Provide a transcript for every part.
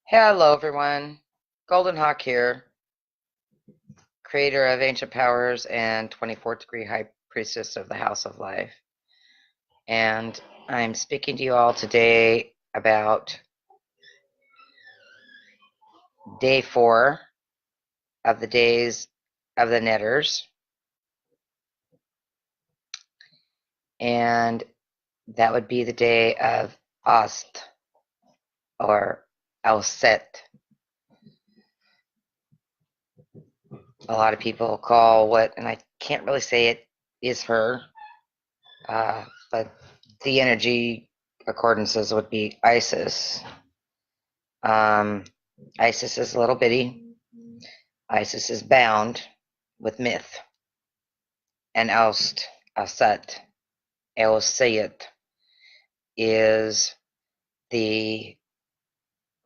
Hello, everyone. GoldenHawk here, creator of Ancient Powers and 24th degree High Priestess of the House of Life. And I'm speaking to you all today about day 4 of the days of the Netters. And that would be the day of Auset or Auset. A lot of people call what, and I can't really say it is her, but the energy accordances would be Isis. Isis is a little bitty. Isis is bound with myth. And Auset, is the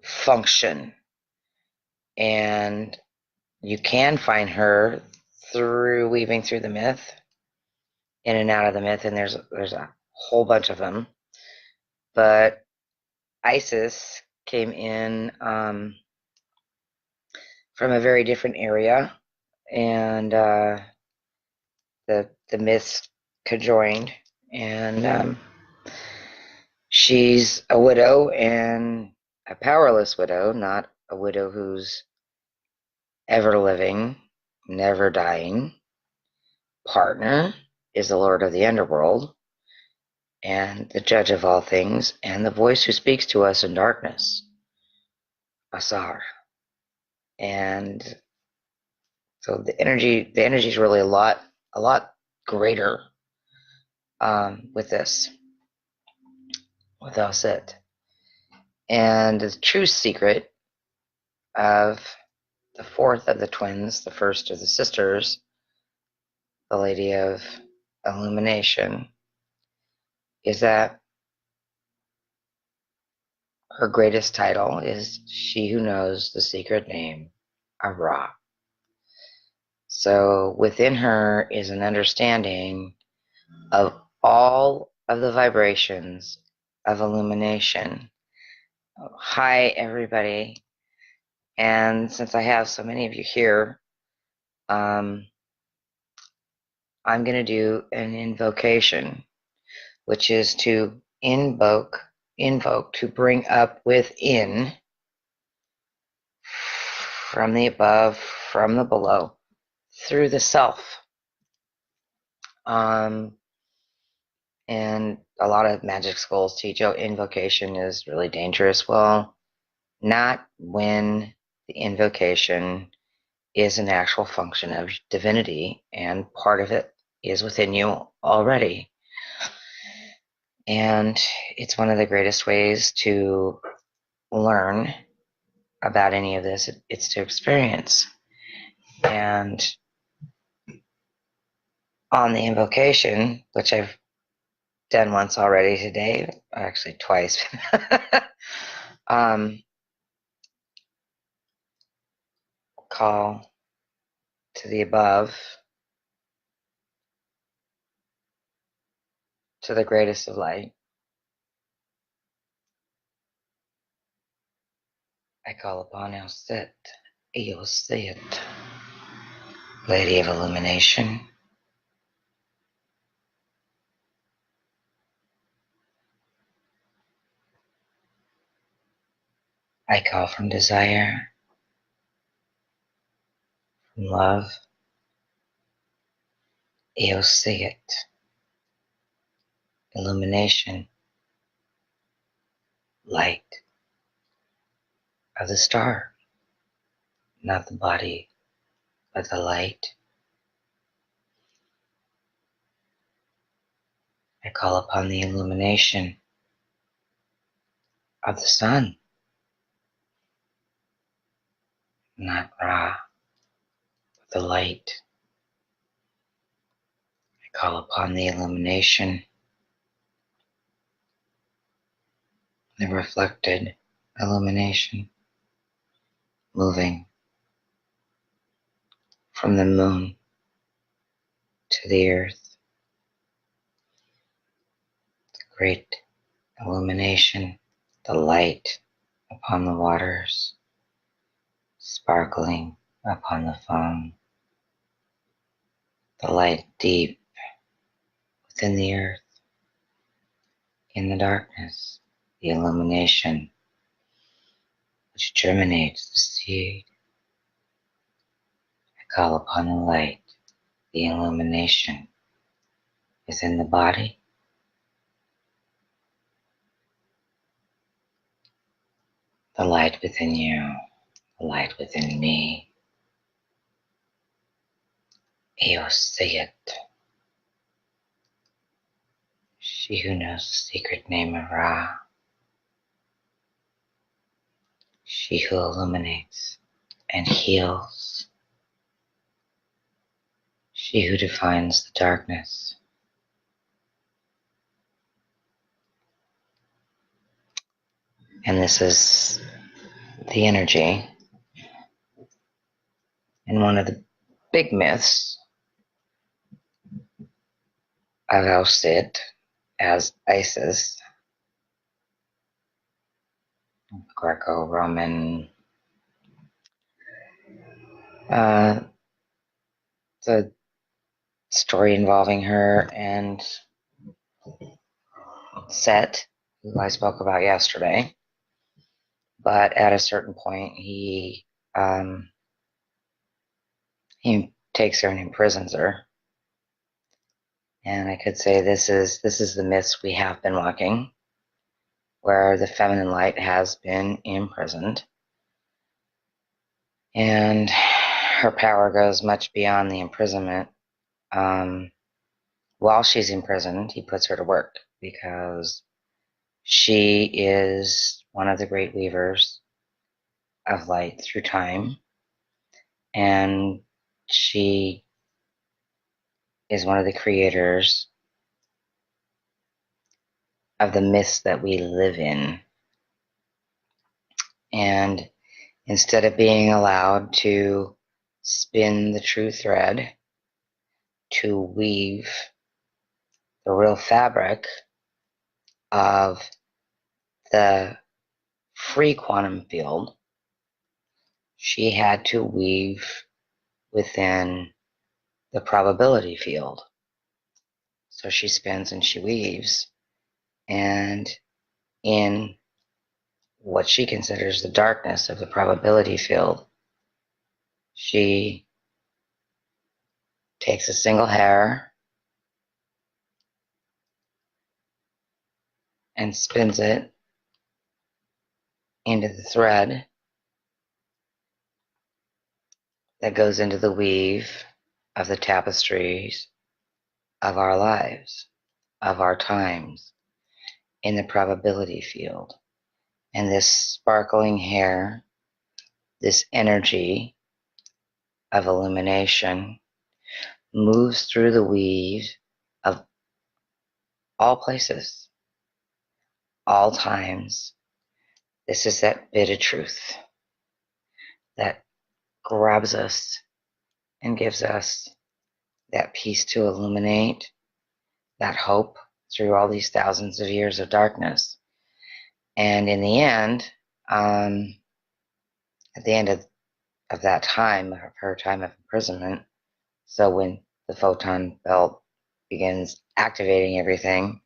function. And you can find her through weaving through the myth, in and out of the myth, and there's a whole bunch of them. But Isis came in from a very different area, and the myths conjoined, and she's a widow, and a powerless widow, not a widow who's ever living, never dying. Partner is the Lord of the Underworld, and the Judge of all things, and the voice who speaks to us in darkness, Asar. And so the energy is really a lot greater with this, with Auset. And the true secret of the fourth of the twins, the first of the sisters, the Lady of Illumination, is that her greatest title is She Who Knows the Secret Name of Ra. So within her is an understanding of all of the vibrations of illumination. Hi, everybody. And since I have so many of you here, I'm going to do an invocation, which is to invoke, to bring up within, from the above, from the below, through the self. And a lot of magic schools teach, invocation is really dangerous. Well, not when the invocation is an actual function of divinity, and part of it is within you already. And it's one of the greatest ways to learn about any of this. It's to experience. And on the invocation, which I've done once already today, actually twice, call to the above, to the greatest of light. I call upon Auset, Lady of Illumination. I call from desire, from love, Auset, illumination, light of the star, not the body, but the light. I call upon the illumination of the sun, not Ra, but the light. I call upon the illumination, the reflected illumination, moving from the moon to the earth. The great illumination, the light upon the waters, sparkling upon the foam, the light deep within the earth, in the darkness, the illumination which germinates the seed. I call upon the light, the illumination within the body, the light within you, the light within me. Auset, she who knows the secret name of Ra, she who illuminates and heals, she who defines the darkness. And this is the energy in one of the big myths of Auset as Isis, Greco-Roman, the story involving her and Set, who I spoke about yesterday. But at a certain point, he takes her and imprisons her. And I could say this is the myths we have been walking, where the feminine light has been imprisoned. And her power goes much beyond the imprisonment. While she's imprisoned, he puts her to work because she is one of the great weavers of light through time. And she is one of the creators of the myths that we live in. And instead of being allowed to spin the true thread, to weave the real fabric of the free quantum field, she had to weave within the probability field. So she spins and she weaves, and in what she considers the darkness of the probability field, she takes a single hair and spins it into the thread that goes into the weave of the tapestries of our lives, of our times, in the probability field. And this sparkling hair, this energy of illumination, moves through the weave of all places, all times. This is that bit of truth that grabs us and gives us that peace to illuminate, that hope through all these thousands of years of darkness. And in the end, at the end of that time, of her time of imprisonment, so when the photon belt begins activating everything,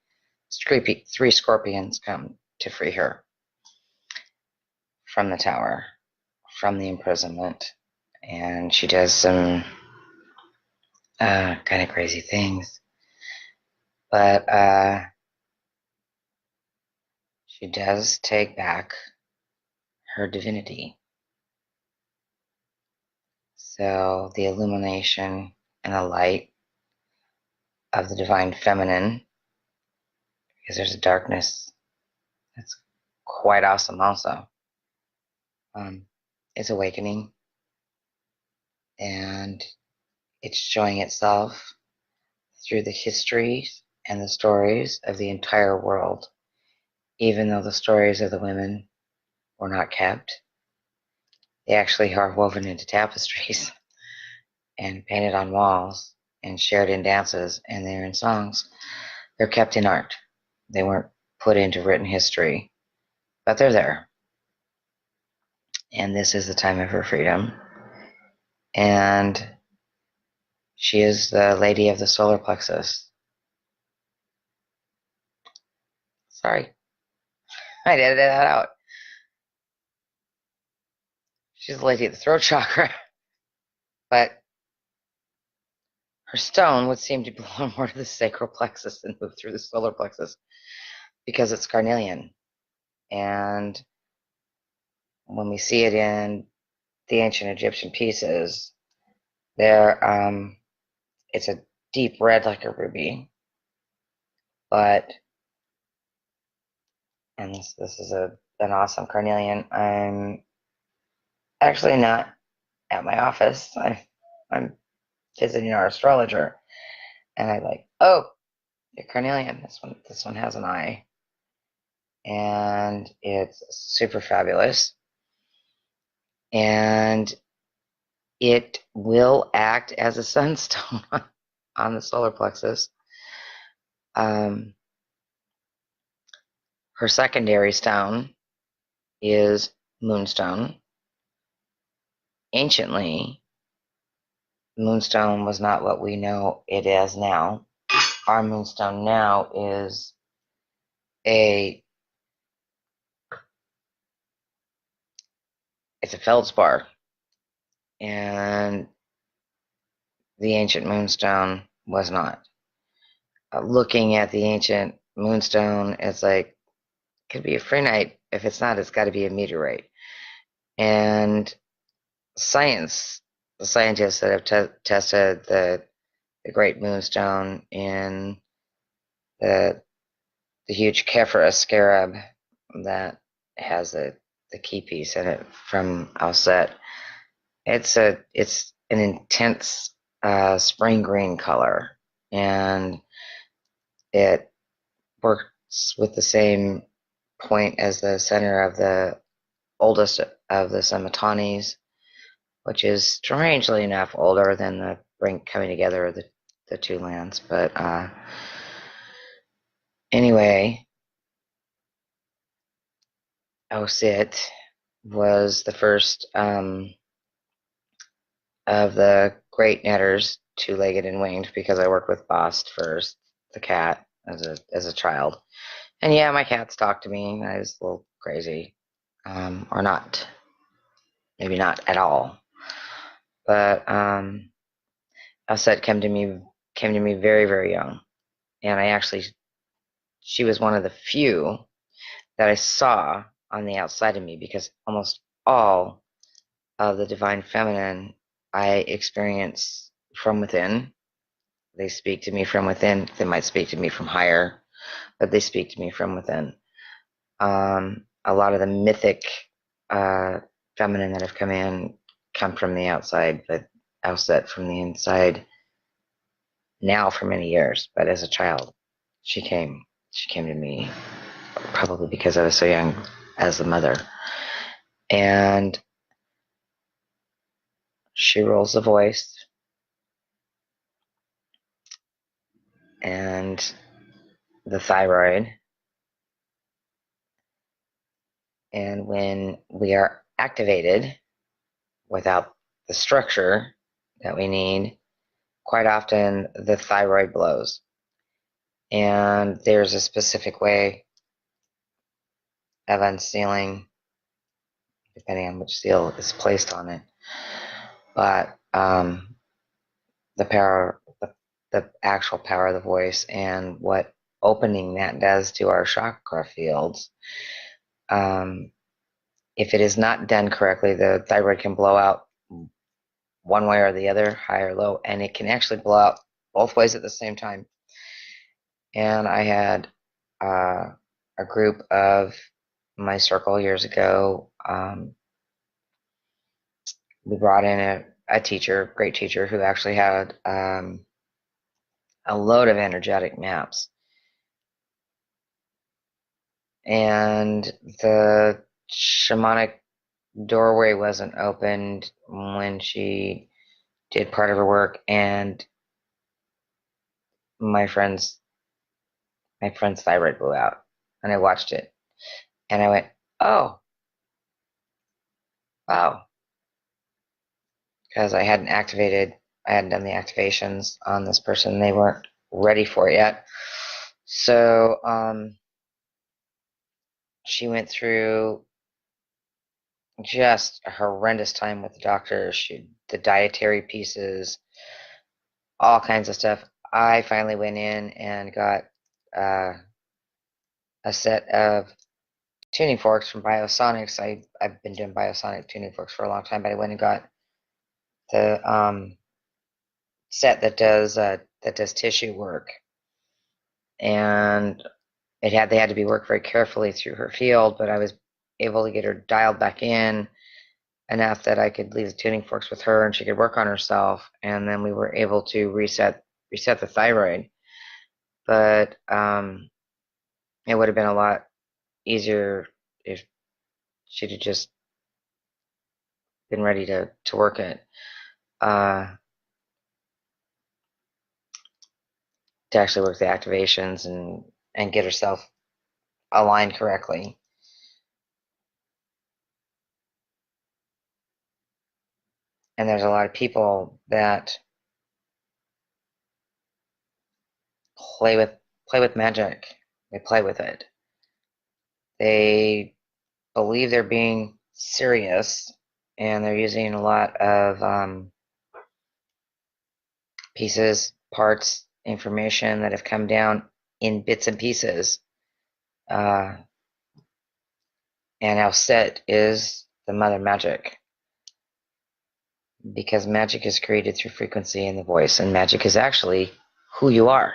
three scorpions come to free her from the tower, from the imprisonment. And she does some kind of crazy things. But she does take back her divinity. So the illumination and the light of the divine feminine, because there's a darkness that's quite awesome also, is awakening, and it's showing itself through the histories and the stories of the entire world. Even though the stories of the women were not kept, they actually are woven into tapestries and painted on walls and shared in dances, and they're in songs. They're kept in art. They weren't put into written history, but they're there. and this is the time of her freedom. And she is the lady of the solar plexus. Sorry, I edited that out. She's the lady of the throat chakra. But her stone would seem to belong more to the sacral plexus than move through the solar plexus because it's carnelian. And when we see it in the ancient Egyptian pieces, it's a deep red like a ruby, but and this is an awesome carnelian. I'm actually not at my office. I'm visiting our astrologer, and I like, oh, your carnelian. This one has an eye, and it's super fabulous, and it will act as a sunstone on the solar plexus. Her secondary stone is Moonstone. Anciently, Moonstone was not what we know it is now. Our Moonstone now is a it's a feldspar, and the ancient Moonstone was not. Looking at the ancient Moonstone, it's like it could be a Phryonite. If it's not, it's got to be a meteorite. And science, the scientists that have tested the Great Moonstone in the huge Kephra scarab that has the key piece in it from Auset. It's an intense spring green color, and it works with the same point as the center of the oldest of the Samatanis, which is strangely enough older than the brink coming together of the two lands. But anyway, Auset was the first of the great netters, two-legged and winged, because I worked with Bast first, the cat, as a child. And yeah, my cats talked to me. I was a little crazy, or not, maybe not at all. But Auset came to me very, very young, and she was one of the few that I saw on the outside of me, because almost all of the divine feminine I experience from within. They speak to me from within. They might speak to me from higher, but they speak to me from within. A lot of the mythic feminine that have come in come from the outside, but Auset from the inside now for many years. But as a child, she came to me probably because I was so young as the mother. And she rolls the voice, and the thyroid. And when we are activated without the structure that we need, quite often the thyroid blows. And there's a specific way of unsealing, depending on which seal is placed on it. But the power, the actual power of the voice, and what opening that does to our chakra fields. If it is not done correctly, the thyroid can blow out one way or the other, high or low, and it can actually blow out both ways at the same time. And I had a group of my circle years ago. We brought in a teacher, great teacher, who actually had a load of energetic maps. And the shamanic doorway wasn't opened when she did part of her work, and my friend's thyroid blew out, and I watched it, and I went, oh, Wow. Because I hadn't done the activations on this person. They weren't ready for it yet. So she went through just a horrendous time with the doctor. The dietary pieces, all kinds of stuff. I finally went in and got uh, a set of tuning forks from Biosonics. I've been doing Biosonic tuning forks for a long time, but I went and got the set that does tissue work, and they had to be worked very carefully through her field, but I was able to get her dialed back in enough that I could leave the tuning forks with her and she could work on herself, and then we were able to reset the thyroid. But it would have been a lot easier if she'd have just been ready to work it. To actually work the activations and get herself aligned correctly. And there's a lot of people that play with magic. They play with it. They believe they're being serious, and they're using a lot of pieces, parts, information that have come down in bits and pieces. And Auset is the mother magic, because magic is created through frequency in the voice, and magic is actually who you are,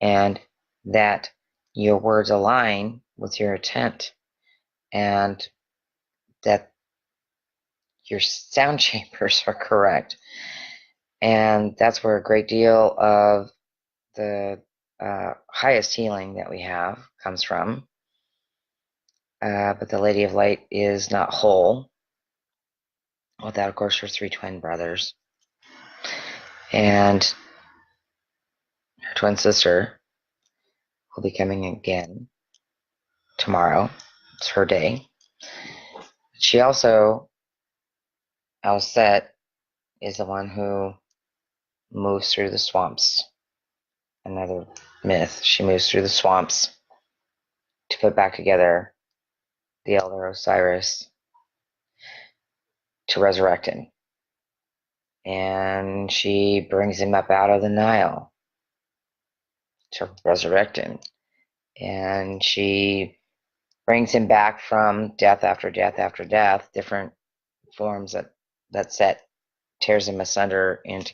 and that your words align with your intent, and that your sound chambers are correct. And that's where a great deal of the highest healing that we have comes from. But the Lady of Light is not whole without, of course, her three twin brothers and her twin sister will be coming again tomorrow. It's her day. She also, Auset, is the one who moves through the swamps. Another myth. She moves through the swamps to put back together the elder Osiris to resurrect him. And she brings him up out of the Nile to resurrect him. And she brings him back from death after death after death, different forms that Set tears him asunder into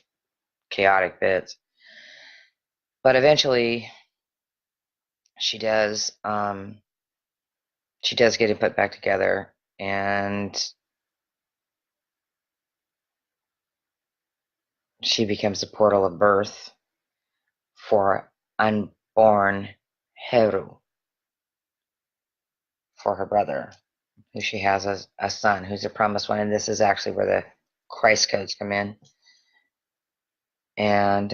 chaotic bits. But eventually she does get him put back together, and she becomes the portal of birth for unborn Heru, for her brother, who she has a son who's a promised one. And this is actually where the Christ codes come in. And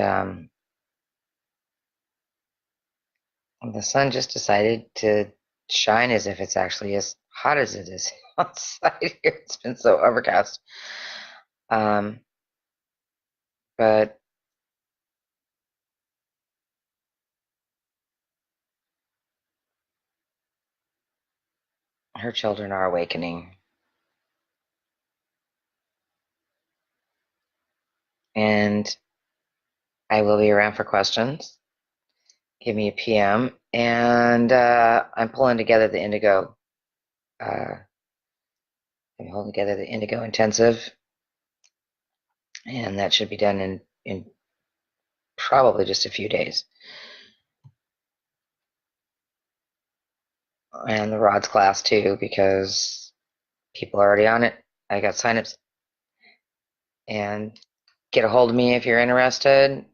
the sun just decided to shine as if it's actually as hot as it is outside here. It's been so overcast. But her children are awakening. And I will be around for questions. Give me a PM. And I'm pulling together the Indigo. I'm holding together the Indigo Intensive. And that should be done in probably just a few days. And the rods class too, because people are already on it. I got signups. And get a hold of me if you're interested.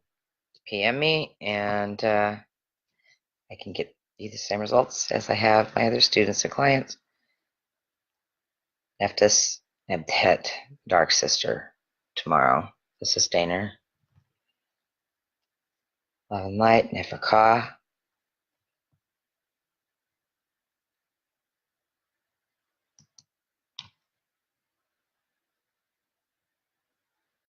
PM me, and I can get you the same results as I have my other students and clients. Nephthys, Nebtet, Dark Sister, tomorrow, the Sustainer. Love and Light, Neferka,